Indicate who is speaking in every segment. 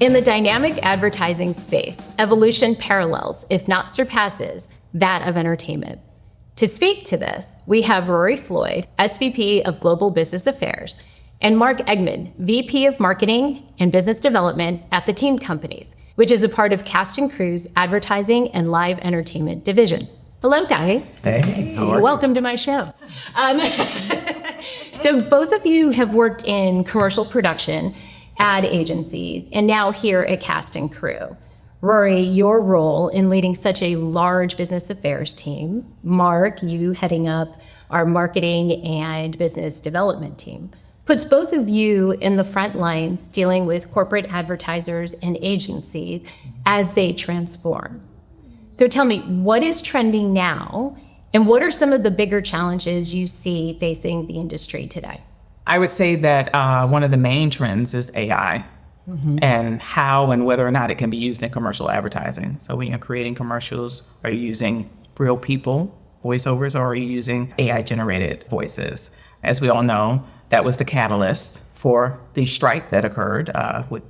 Speaker 1: In the dynamic advertising space, evolution parallels, if not surpasses, that of entertainment. To speak to this, we have Rori Floyd, SVP of Global Business Affairs, and Mark Egmon, VP of Marketing and Business Development at the Team Companies, which is a part of Cast & Crew's advertising and live entertainment division. Hello, guys.
Speaker 2: Hey.
Speaker 1: Welcome to my show. So both of you have worked in commercial production, ad agencies, and now here at Cast & Crew. Rori, your role in leading such a large business affairs team. Mark, you heading up our marketing and business development team, puts both of you in the front lines dealing with corporate advertisers and agencies as they transform. So tell me, what is trending now, and what are some of the bigger challenges you see facing the industry today?
Speaker 2: I would say that one of the main trends is AI and how and whether or not it can be used in commercial advertising. So when you're creating commercials, are you using real people, voiceovers, or are you using AI-generated voices? As we all know, that was the catalyst for the strike that occurred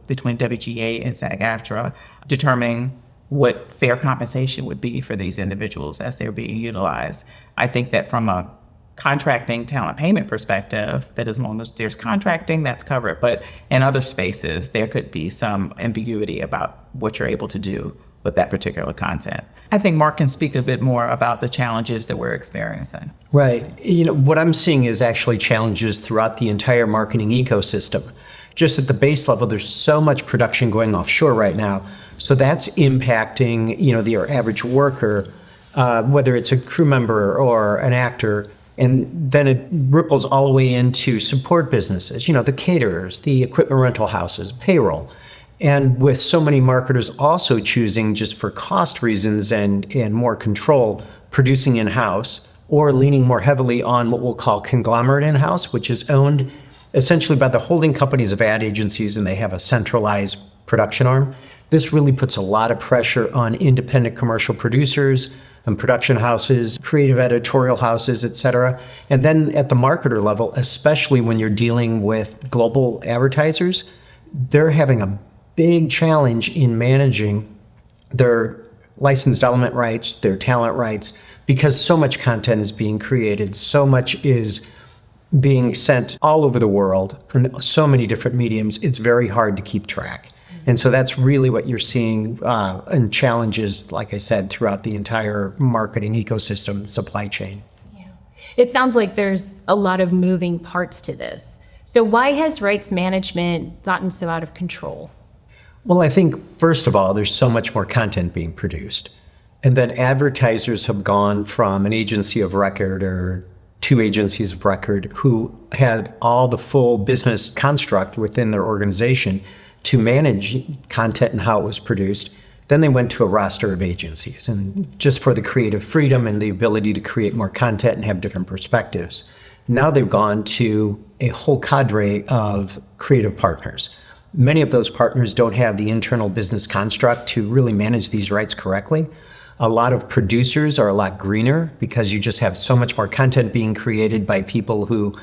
Speaker 2: between WGA and SAG-AFTRA, determining what fair compensation would be for these individuals as they're being utilized. I think that from a contracting talent payment perspective, that as long as there's contracting, that's covered. But in other spaces, there could be some ambiguity about what you're able to do with that particular content. I think Mark can speak a bit more about the challenges that we're experiencing.
Speaker 3: Right. What I'm seeing is actually challenges throughout the entire marketing ecosystem. Just at the base level, there's so much production going offshore right now. So that's impacting, the average worker, whether it's a crew member or an actor. And then it ripples all the way into support businesses, the caterers, the equipment rental houses, payroll. And with so many marketers also choosing, just for cost reasons and more control, producing in-house or leaning more heavily on what we'll call conglomerate in-house, which is owned essentially by the holding companies of ad agencies, and they have a centralized production arm. This really puts a lot of pressure on independent commercial producers and production houses, creative editorial houses, et cetera. And then at the marketer level, especially when you're dealing with global advertisers, they're having a big challenge in managing their licensed element rights, their talent rights, because so much content is being created, so much is being sent all over the world in so many different mediums, it's very hard to keep track. And so that's really what you're seeing in challenges, like I said, throughout the entire marketing ecosystem, supply chain.
Speaker 1: Yeah. It sounds like there's a lot of moving parts to this. So why has rights management gotten so out of control?
Speaker 3: Well, I think, first of all, there's so much more content being produced. And then advertisers have gone from an agency of record or two agencies of record who had all the full business construct within their organization to manage content and how it was produced. Then they went to a roster of agencies, and just for the creative freedom and the ability to create more content and have different perspectives. Now they've gone to a whole cadre of creative partners. Many of those partners don't have the internal business construct to really manage these rights correctly. A lot of producers are a lot greener because you just have so much more content being created by people who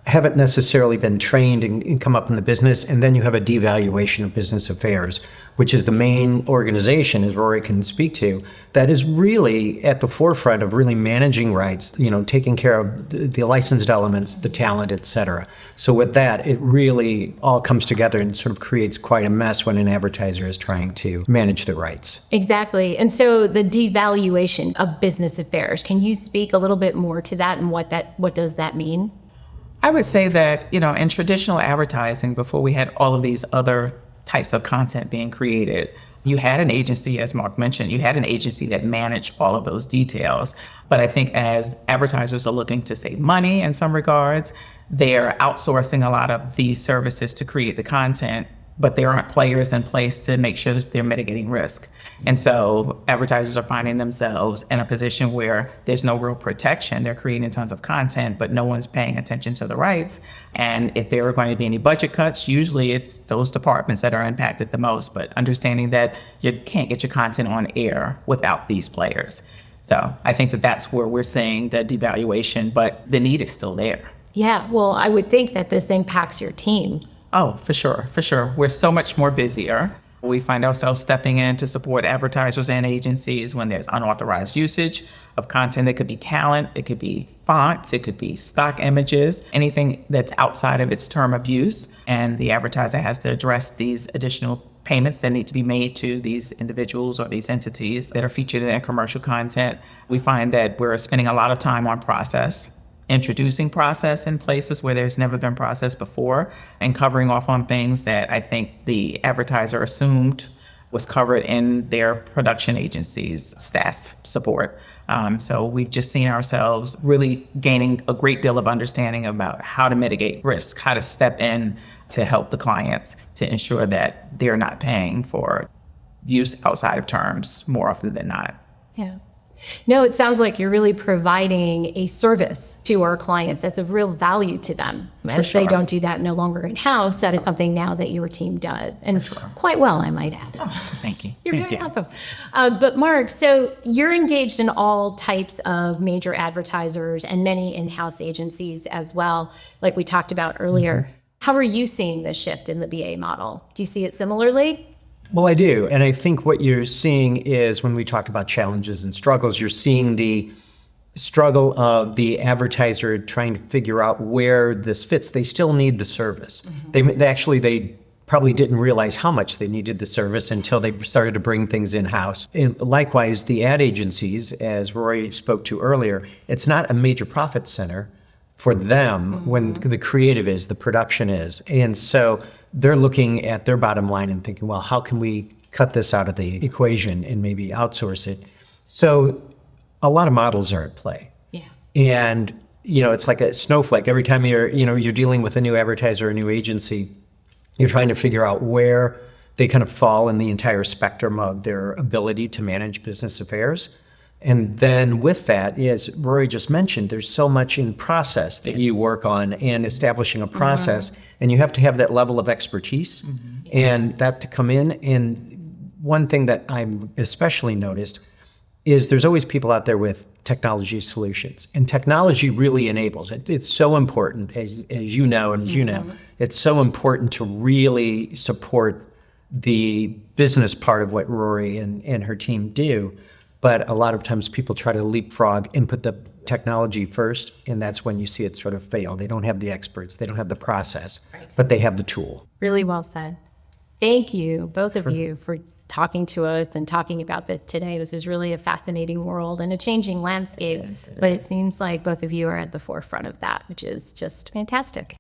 Speaker 3: haven't necessarily been trained and come up in the business. And then you have a devaluation of business affairs, which is the main organization, as Rori can speak to, that is really at the forefront of really managing rights, taking care of the licensed elements, the talent, et cetera. So with that, it really all comes together and sort of creates quite a mess when an advertiser is trying to manage the rights.
Speaker 1: Exactly. And so the devaluation of business affairs, can you speak a little bit more to that and what does that mean?
Speaker 2: I would say that, in traditional advertising, before we had all of these other types of content being created, you had an agency, as Mark mentioned, you had an agency that managed all of those details. But I think as advertisers are looking to save money in some regards, they're outsourcing a lot of these services to create the content, but there aren't players in place to make sure that they're mitigating risk. And so advertisers are finding themselves in a position where there's no real protection. They're creating tons of content, but no one's paying attention to the rights. And if there are going to be any budget cuts, usually it's those departments that are impacted the most. But understanding that you can't get your content on air without these players. So I think that that's where we're seeing the devaluation, but the need is still there.
Speaker 1: Yeah, well, I would think that this impacts your team.
Speaker 2: Oh, for sure, for sure. We're so much more busier. We find ourselves stepping in to support advertisers and agencies when there's unauthorized usage of content. It could be talent, it could be fonts, it could be stock images, anything that's outside of its term of use. And the advertiser has to address these additional payments that need to be made to these individuals or these entities that are featured in their commercial content. We find that we're spending a lot of time on process, introducing process in places where there's never been process before, and covering off on things that I think the advertiser assumed was covered in their production agency's staff support. So we've just seen ourselves really gaining a great deal of understanding about how to mitigate risk, how to step in to help the clients to ensure that they're not paying for use outside of terms more often than not.
Speaker 1: Yeah. No, it sounds like you're really providing a service to our clients that's of real value to them. As
Speaker 2: sure.
Speaker 1: they don't do that no longer in-house, that is something now that your team does. And quite well, I might add.
Speaker 2: Oh, thank you.
Speaker 1: You're
Speaker 2: Thank
Speaker 1: very
Speaker 2: you.
Speaker 1: welcome. But Mark, so you're engaged in all types of major advertisers and many in-house agencies as well, like we talked about earlier. How are you seeing this shift in the BA model? Do you see it similarly?
Speaker 3: Well, I do. And I think what you're seeing is when we talk about challenges and struggles, you're seeing the struggle of the advertiser trying to figure out where this fits. They still need the service. They probably didn't realize how much they needed the service until they started to bring things in-house. And likewise, the ad agencies, as Rory spoke to earlier, it's not a major profit center for them when the creative is, the production is. And so they're looking at their bottom line and thinking, well, how can we cut this out of the equation and maybe outsource it? So a lot of models are at play.
Speaker 1: Yeah.
Speaker 3: And, it's like a snowflake. Every time you're dealing with a new advertiser, a new agency, you're trying to figure out where they kind of fall in the entire spectrum of their ability to manage business affairs. And then with that, as Rory just mentioned, there's so much in process that you work on and establishing a process, and you have to have that level of expertise and that to come in. And one thing that I'm especially noticed is there's always people out there with technology solutions, and technology really enables it. It's so important, as you know, and as you know, it's so important to really support the business part of what Rory and her team do. But a lot of times people try to leapfrog and put the technology first, and that's when you see it sort of fail. They don't have the experts, they don't have the process, but they have the tool.
Speaker 1: Really well said. Thank you, both of you, for talking to us and talking about this today. This is really a fascinating world and a changing landscape, but it seems like both of you are at the forefront of that, which is just fantastic.